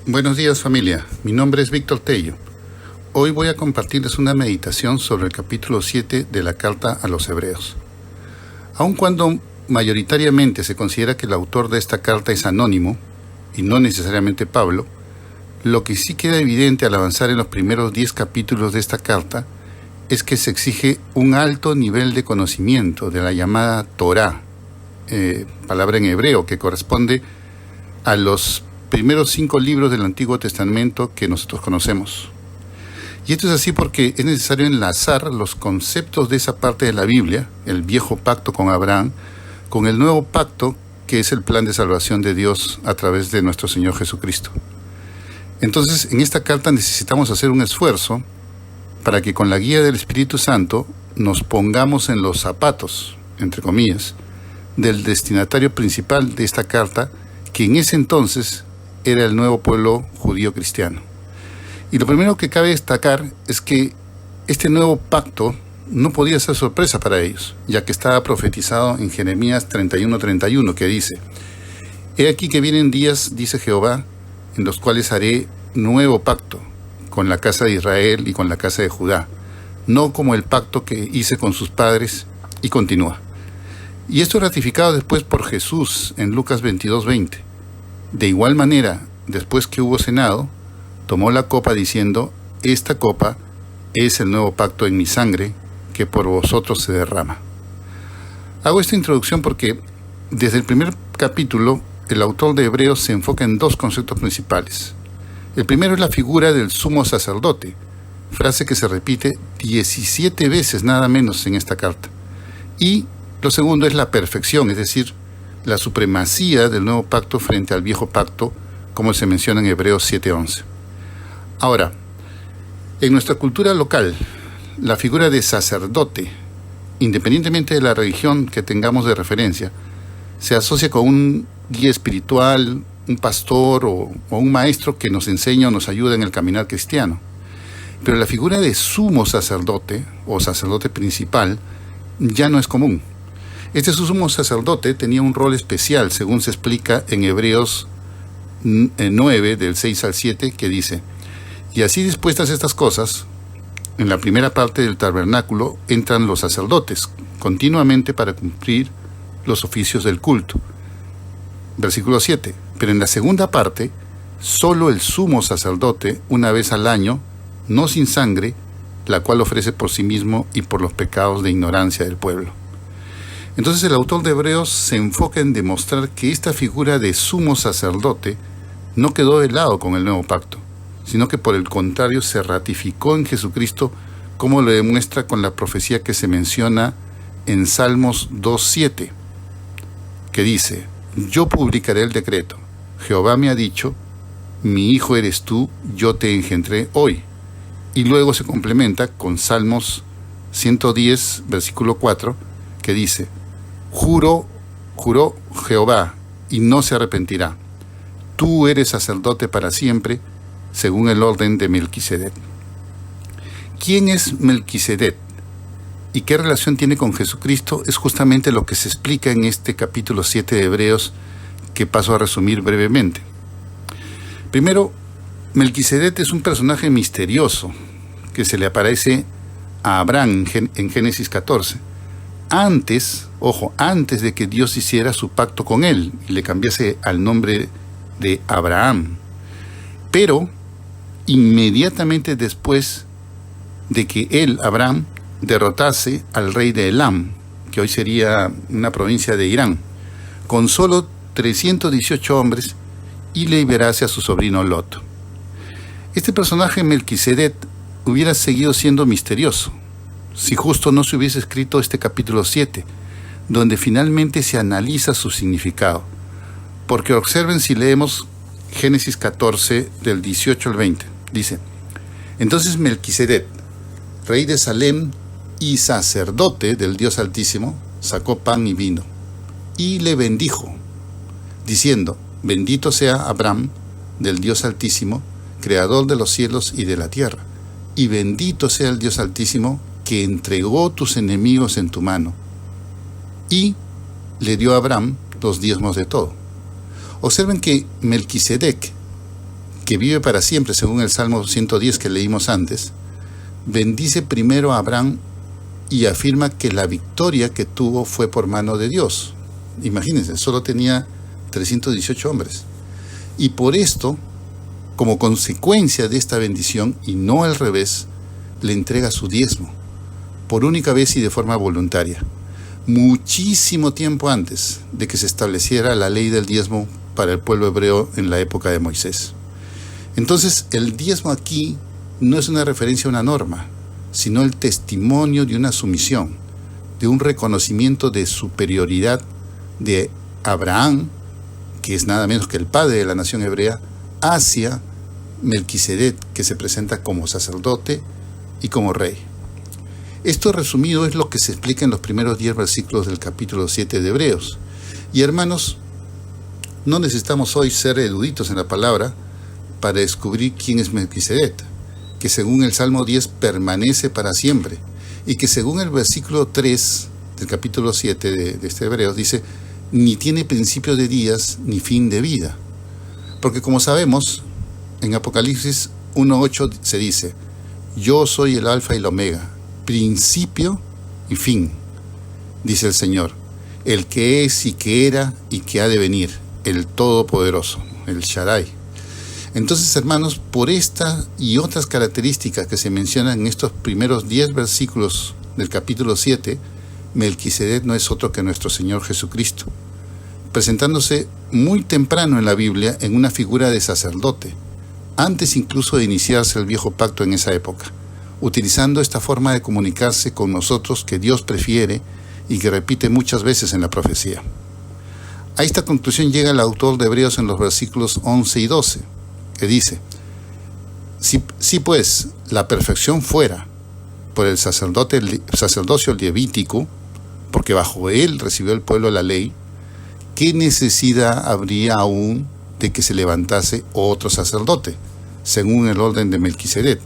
Buenos días, familia. Mi nombre es Víctor Tello. Hoy voy a compartirles una meditación sobre el capítulo 7 de la carta a los Hebreos. Aun cuando mayoritariamente se considera que el autor de esta carta es anónimo, y no necesariamente Pablo, lo que sí queda evidente al avanzar en los primeros 10 capítulos de esta carta es que se exige un alto nivel de conocimiento de la llamada Torá, palabra en hebreo que corresponde a los primeros 5 libros del Antiguo Testamento que nosotros conocemos. Y esto es así porque es necesario enlazar los conceptos de esa parte de la Biblia, el viejo pacto con Abraham, con el nuevo pacto que es el plan de salvación de Dios a través de nuestro Señor Jesucristo. Entonces, en esta carta necesitamos hacer un esfuerzo para que con la guía del Espíritu Santo nos pongamos en los zapatos, entre comillas, del destinatario principal de esta carta, que en ese entonces era el nuevo pueblo judío cristiano. Y lo primero que cabe destacar es que este nuevo pacto no podía ser sorpresa para ellos, ya que estaba profetizado en Jeremías 31:31, que dice: He aquí que vienen días, dice Jehová, en los cuales haré nuevo pacto con la casa de Israel y con la casa de Judá, no como el pacto que hice con sus padres, y continúa. Y esto es ratificado después por Jesús en Lucas 22:20. De igual manera, después que hubo cenado, tomó la copa diciendo: Esta copa es el nuevo pacto en mi sangre, que por vosotros se derrama. Hago esta introducción porque desde el primer capítulo el autor de Hebreos se enfoca en 2 conceptos principales. El primero es la figura del sumo sacerdote, frase que se repite 17 veces nada menos en esta carta. Y lo segundo es la perfección, es decir, la supremacía del nuevo pacto frente al viejo pacto, como se menciona en Hebreos 7:11. Ahora, en nuestra cultura local, la figura de sacerdote, independientemente de la religión que tengamos de referencia, se asocia con un guía espiritual, un pastor o un maestro que nos enseña o nos ayuda en el caminar cristiano. Pero la figura de sumo sacerdote o sacerdote principal ya no es común. Este sumo sacerdote tenía un rol especial, según se explica en Hebreos 9, del 6 al 7, que dice: Y así dispuestas estas cosas, en la primera parte del tabernáculo entran los sacerdotes, continuamente para cumplir los oficios del culto. Versículo 7. Pero en la segunda parte, solo el sumo sacerdote, una vez al año, no sin sangre, la cual ofrece por sí mismo y por los pecados de ignorancia del pueblo. Entonces el autor de Hebreos se enfoca en demostrar que esta figura de sumo sacerdote no quedó de lado con el nuevo pacto, sino que por el contrario se ratificó en Jesucristo, como lo demuestra con la profecía que se menciona en Salmos 2:7, que dice: Yo publicaré el decreto, Jehová me ha dicho, mi hijo eres tú, yo te engendré hoy. Y luego se complementa con Salmos 110, versículo 4, que dice: Juró Jehová, y no se arrepentirá. Tú eres sacerdote para siempre, según el orden de Melquisedec. ¿Quién es Melquisedec? ¿Y qué relación tiene con Jesucristo? Es justamente lo que se explica en este capítulo 7 de Hebreos, que paso a resumir brevemente. Primero, Melquisedec es un personaje misterioso que se le aparece a Abraham en Génesis 14. Antes de que Dios hiciera su pacto con él y le cambiase al nombre de Abraham. Pero inmediatamente después de que él, Abraham, derrotase al rey de Elam, que hoy sería una provincia de Irán, con solo 318 hombres, y liberase a su sobrino Lot. Este personaje Melquisedec hubiera seguido siendo misterioso si justo no se hubiese escrito este capítulo 7, donde finalmente se analiza su significado. Porque observen si leemos Génesis 14, del 18 al 20. Dice: entonces Melquisedec, rey de Salem y sacerdote del Dios Altísimo, sacó pan y vino, y le bendijo, diciendo: bendito sea Abraham del Dios Altísimo, creador de los cielos y de la tierra, y bendito sea el Dios Altísimo, que entregó tus enemigos en tu mano. Y le dio a Abraham los diezmos de todo. Observen que Melquisedec, que vive para siempre según el Salmo 110 que leímos antes, bendice primero a Abraham y afirma que la victoria que tuvo fue por mano de Dios. Imagínense, solo tenía 318 hombres. Y por esto, como consecuencia de esta bendición, y no al revés, le entrega su diezmo, por única vez y de forma voluntaria, muchísimo tiempo antes de que se estableciera la ley del diezmo para el pueblo hebreo en la época de Moisés. Entonces, el diezmo aquí no es una referencia a una norma, sino el testimonio de una sumisión, de un reconocimiento de superioridad de Abraham, que es nada menos que el padre de la nación hebrea, hacia Melquisedec, que se presenta como sacerdote y como rey. Esto resumido es lo que se explica en los primeros 10 versículos del capítulo 7 de Hebreos. Y hermanos, no necesitamos hoy ser eruditos en la palabra para descubrir quién es Melquisedec, que según el Salmo 10 permanece para siempre, y que según el versículo 3 del capítulo 7 de este Hebreos dice: ni tiene principio de días ni fin de vida. Porque como sabemos, en Apocalipsis 1:8 se dice: yo soy el alfa y el omega, principio y fin, dice el Señor, el que es y que era y que ha de venir, el Todopoderoso, el Shaddai. Entonces, hermanos, por esta y otras características que se mencionan en estos primeros 10 versículos del capítulo 7, Melquisedec no es otro que nuestro Señor Jesucristo, presentándose muy temprano en la Biblia en una figura de sacerdote, antes incluso de iniciarse el viejo pacto en esa época, utilizando esta forma de comunicarse con nosotros que Dios prefiere y que repite muchas veces en la profecía. A esta conclusión llega el autor de Hebreos en los versículos 11 y 12, que dice: si pues la perfección fuera por el sacerdocio levítico, porque bajo él recibió el pueblo la ley, ¿qué necesidad habría aún de que se levantase otro sacerdote, según el orden de Melquisedec,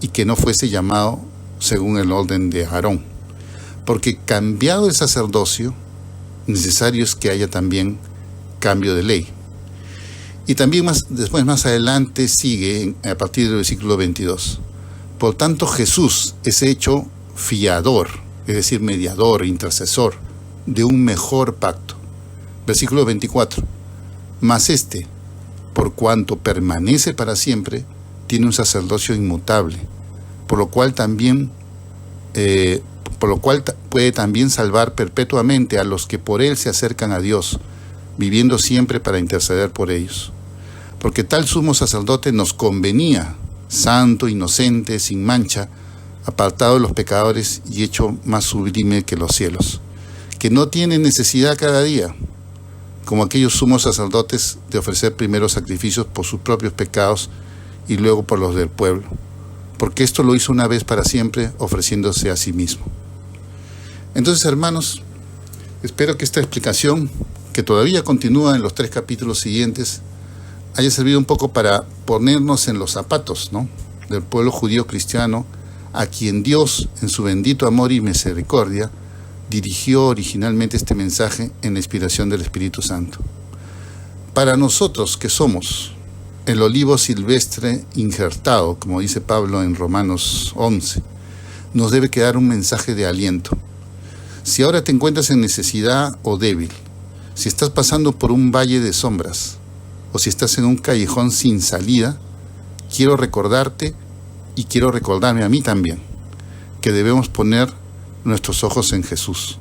y que no fuese llamado según el orden de Aarón? Porque cambiado el sacerdocio, necesario es que haya también cambio de ley. Y también más adelante sigue, a partir del versículo 22. Por tanto, Jesús es hecho fiador, es decir, mediador, intercesor, de un mejor pacto. Versículo 24. Mas este, por cuanto permanece para siempre, tiene un sacerdocio inmutable, por lo cual puede también salvar perpetuamente a los que por él se acercan a Dios, viviendo siempre para interceder por ellos. Porque tal sumo sacerdote nos convenía, santo, inocente, sin mancha, apartado de los pecadores y hecho más sublime que los cielos, que no tiene necesidad cada día, como aquellos sumos sacerdotes, de ofrecer primero sacrificios por sus propios pecados y luego por los del pueblo, porque esto lo hizo una vez para siempre, ofreciéndose a sí mismo. Entonces, hermanos, espero que esta explicación, que todavía continúa en los 3 capítulos siguientes, haya servido un poco para ponernos en los zapatos, ¿no?, del pueblo judío cristiano, a quien Dios, en su bendito amor y misericordia, dirigió originalmente este mensaje en la inspiración del Espíritu Santo. Para nosotros que somos el olivo silvestre injertado, como dice Pablo en Romanos 11, nos debe quedar un mensaje de aliento. Si ahora te encuentras en necesidad o débil, si estás pasando por un valle de sombras, o si estás en un callejón sin salida, quiero recordarte, y quiero recordarme a mí también, que debemos poner nuestros ojos en Jesús.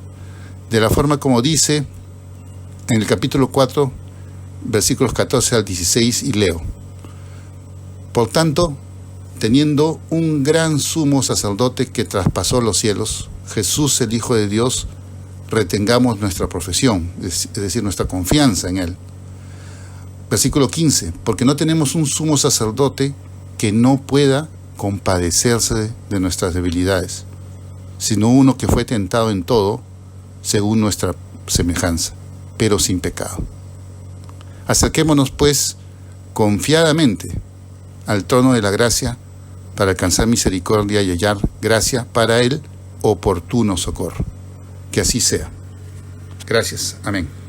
De la forma como dice en el capítulo 4, versículos 14 al 16, y leo: Por tanto, teniendo un gran sumo sacerdote que traspasó los cielos, Jesús el Hijo de Dios, retengamos nuestra profesión, es decir, nuestra confianza en Él. Versículo 15, porque no tenemos un sumo sacerdote que no pueda compadecerse de nuestras debilidades, sino uno que fue tentado en todo, según nuestra semejanza, pero sin pecado. Acerquémonos, pues, confiadamente al trono de la gracia para alcanzar misericordia y hallar gracia para el oportuno socorro. Que así sea. Gracias. Amén.